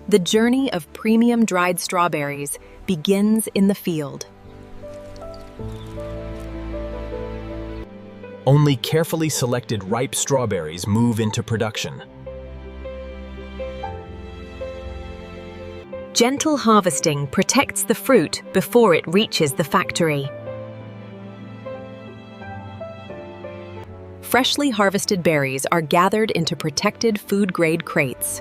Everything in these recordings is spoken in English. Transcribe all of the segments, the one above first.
The journey of premium dried strawberries begins in the field. Only carefully selected ripe strawberries move into production. Gentle harvesting protects the fruit before it reaches the factory. Freshly harvested berries are gathered into protected food-grade crates.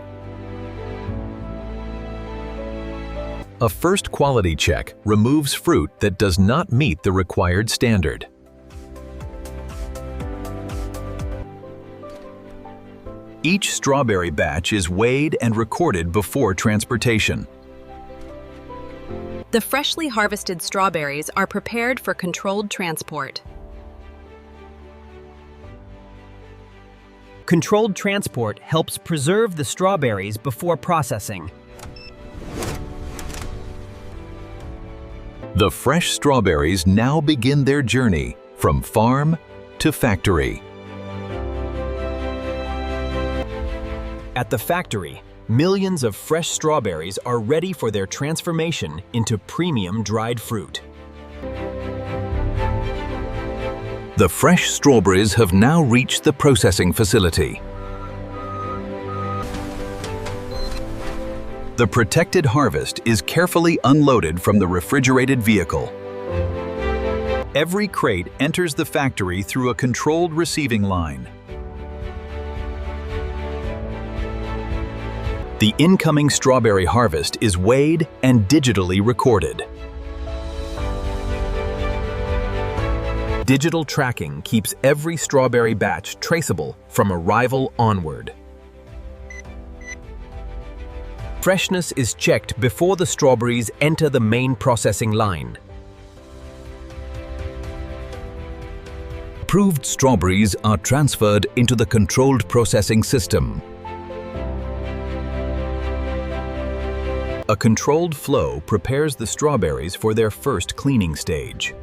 A first quality check removes fruit that does not meet the required standard. Each strawberry batch is weighed and recorded before transportation. The freshly harvested strawberries are prepared for controlled transport. Controlled transport helps preserve the strawberries before processing. The fresh strawberries now begin their journey from farm to factory. At the factory, millions of fresh strawberries are ready for their transformation into premium dried fruit. The fresh strawberries have now reached the processing facility. The protected harvest is carefully unloaded from the refrigerated vehicle. Every crate enters the factory through a controlled receiving line. The incoming strawberry harvest is weighed and digitally recorded. Digital tracking keeps every strawberry batch traceable from arrival onward. Freshness is checked before the strawberries enter the main processing line. Approved strawberries are transferred into the controlled processing system. A controlled flow prepares the strawberries for their first cleaning stage.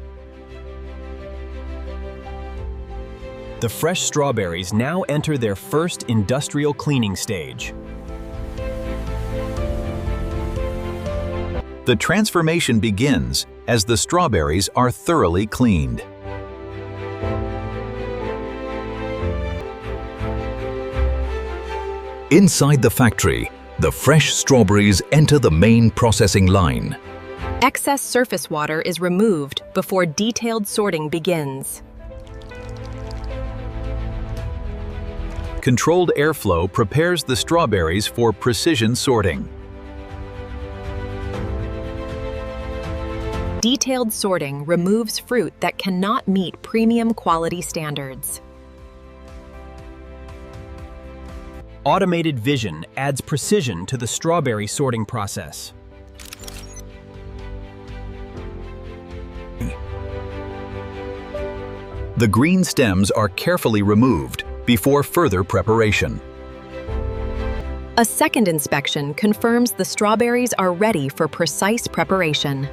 The fresh strawberries now enter their first industrial cleaning stage. The transformation begins as the strawberries are thoroughly cleaned. Inside the factory, the fresh strawberries enter the main processing line. Excess surface water is removed before detailed sorting begins. Controlled airflow prepares the strawberries for precision sorting. Detailed sorting removes fruit that cannot meet premium quality standards. Automated vision adds precision to the strawberry sorting process. The green stems are carefully removed before further preparation. A second inspection confirms the strawberries are ready for precise preparation.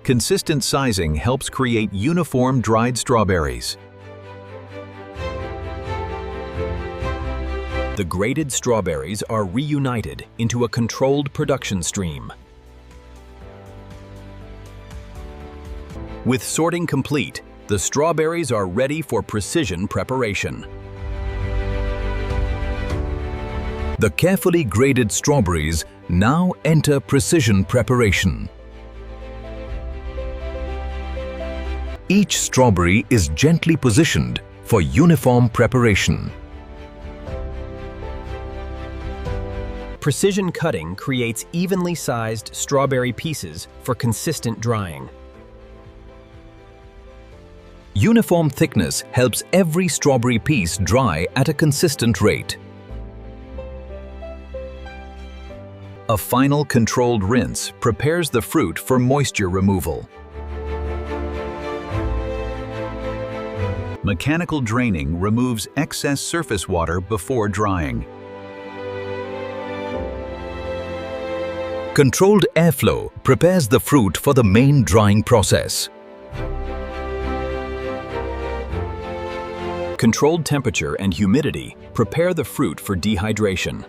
Consistent sizing helps create uniform dried strawberries. The graded strawberries are reunited into a controlled production stream. With sorting complete, the strawberries are ready for precision preparation. The carefully graded strawberries now enter precision preparation. Each strawberry is gently positioned for uniform preparation. Precision cutting creates evenly sized strawberry pieces for consistent drying. Uniform thickness helps every strawberry piece dry at a consistent rate. A final controlled rinse prepares the fruit for moisture removal. Mechanical draining removes excess surface water before drying. Controlled airflow prepares the fruit for the main drying process. Controlled temperature and humidity prepare the fruit for dehydration.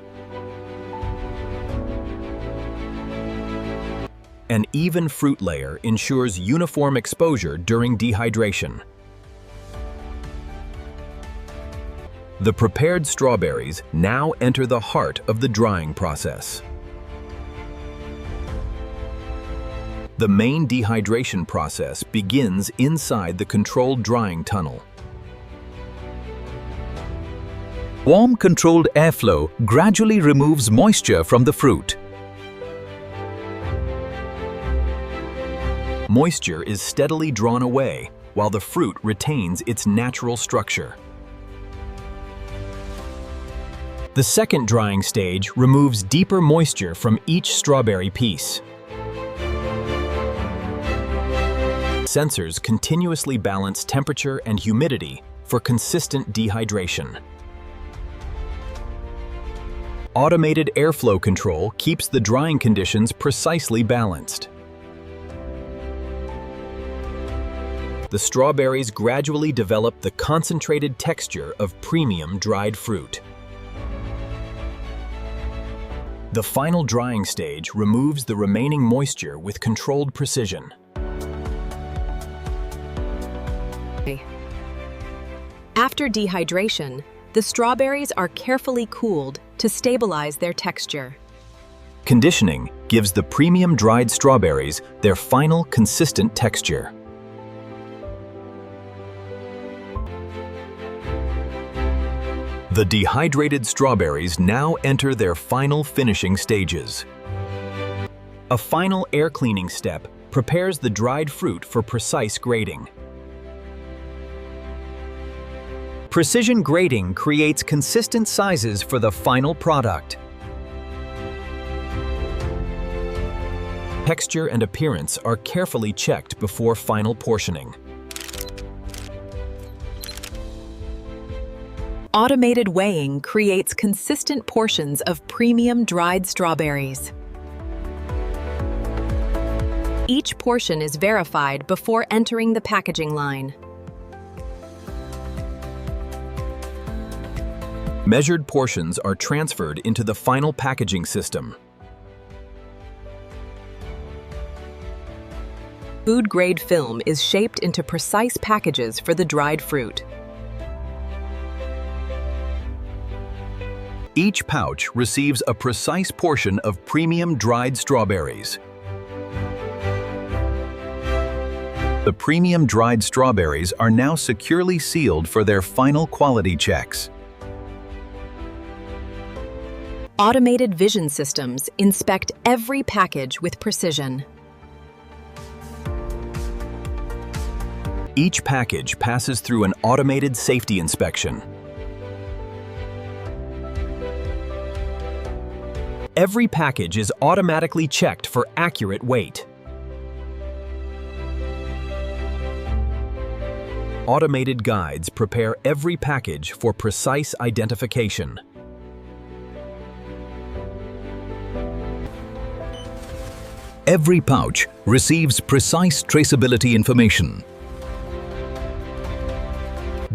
An even fruit layer ensures uniform exposure during dehydration. The prepared strawberries now enter the heart of the drying process. The main dehydration process begins inside the controlled drying tunnel. Warm, controlled airflow gradually removes moisture from the fruit. Moisture is steadily drawn away while the fruit retains its natural structure. The second drying stage removes deeper moisture from each strawberry piece. Sensors continuously balance temperature and humidity for consistent dehydration. Automated airflow control keeps the drying conditions precisely balanced. The strawberries gradually develop the concentrated texture of premium dried fruit. The final drying stage removes the remaining moisture with controlled precision. After dehydration, the strawberries are carefully cooled to stabilize their texture. Conditioning gives the premium dried strawberries their final consistent texture. The dehydrated strawberries now enter their final finishing stages. A final air cleaning step prepares the dried fruit for precise grading. Precision grading creates consistent sizes for the final product. Texture and appearance are carefully checked before final portioning. Automated weighing creates consistent portions of premium dried strawberries. Each portion is verified before entering the packaging line. Measured portions are transferred into the final packaging system. Food-grade film is shaped into precise packages for the dried fruit. Each pouch receives a precise portion of premium dried strawberries. The premium dried strawberries are now securely sealed for their final quality checks. Automated vision systems inspect every package with precision. Each package passes through an automated safety inspection. Every package is automatically checked for accurate weight. Automated guides prepare every package for precise identification. Every pouch receives precise traceability information.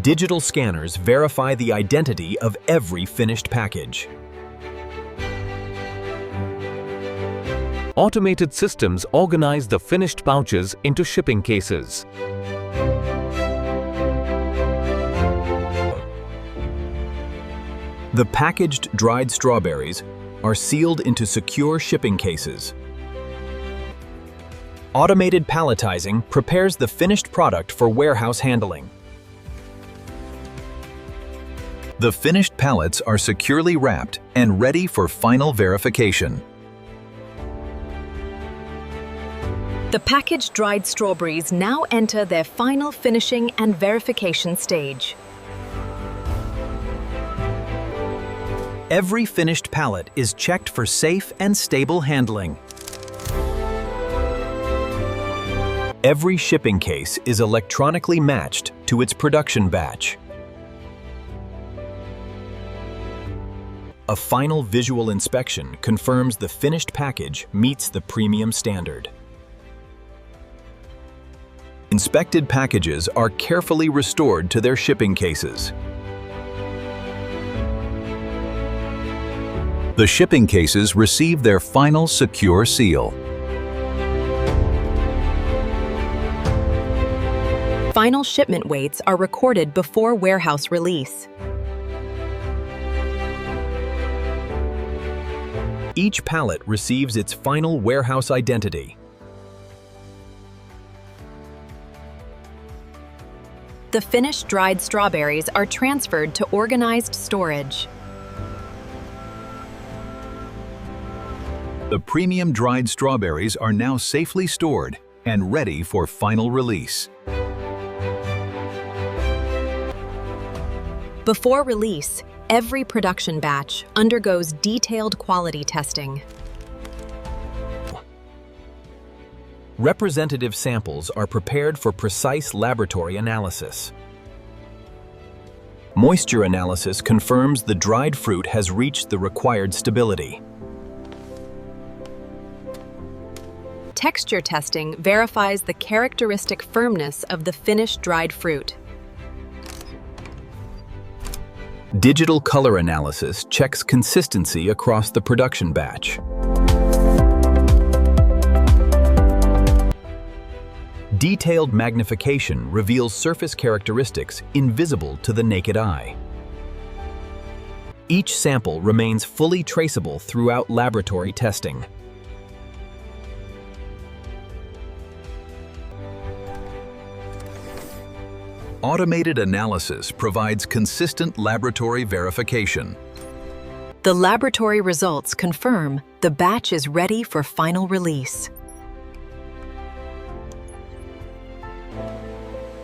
Digital scanners verify the identity of every finished package. Automated systems organize the finished pouches into shipping cases. The packaged dried strawberries are sealed into secure shipping cases. Automated palletizing prepares the finished product for warehouse handling. The finished pallets are securely wrapped and ready for final verification. The packaged dried strawberries now enter their final finishing and verification stage. Every finished pallet is checked for safe and stable handling. Every shipping case is electronically matched to its production batch. A final visual inspection confirms the finished package meets the premium standard. Inspected packages are carefully restored to their shipping cases. The shipping cases receive their final secure seal. Final shipment weights are recorded before warehouse release. Each pallet receives its final warehouse identity. The finished dried strawberries are transferred to organized storage. The premium dried strawberries are now safely stored and ready for final release. Before release, every production batch undergoes detailed quality testing. Representative samples are prepared for precise laboratory analysis. Moisture analysis confirms the dried fruit has reached the required stability. Texture testing verifies the characteristic firmness of the finished dried fruit. Digital color analysis checks consistency across the production batch. Detailed magnification reveals surface characteristics invisible to the naked eye. Each sample remains fully traceable throughout laboratory testing. Automated analysis provides consistent laboratory verification. The laboratory results confirm the batch is ready for final release.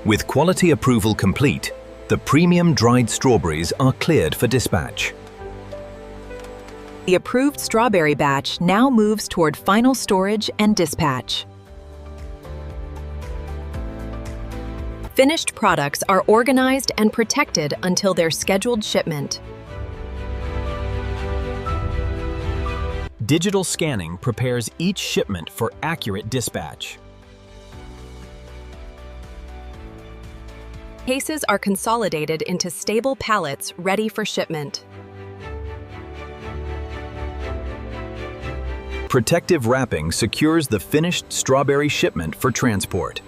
With quality approval complete, the premium dried strawberries are cleared for dispatch. The approved strawberry batch now moves toward final storage and dispatch. Finished products are organized and protected until their scheduled shipment. Digital scanning prepares each shipment for accurate dispatch. Cases are consolidated into stable pallets ready for shipment. Protective wrapping secures the finished strawberry shipment for transport.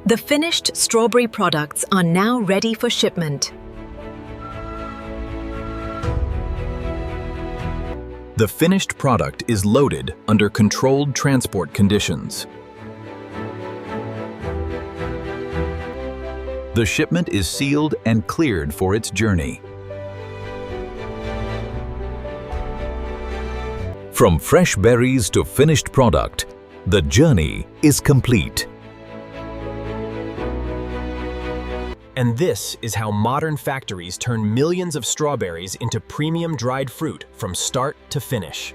The finished strawberry products are now ready for shipment. The finished product is loaded under controlled transport conditions. The shipment is sealed and cleared for its journey. From fresh berries to finished product, the journey is complete. And this is how modern factories turn millions of strawberries into premium dried fruit from start to finish.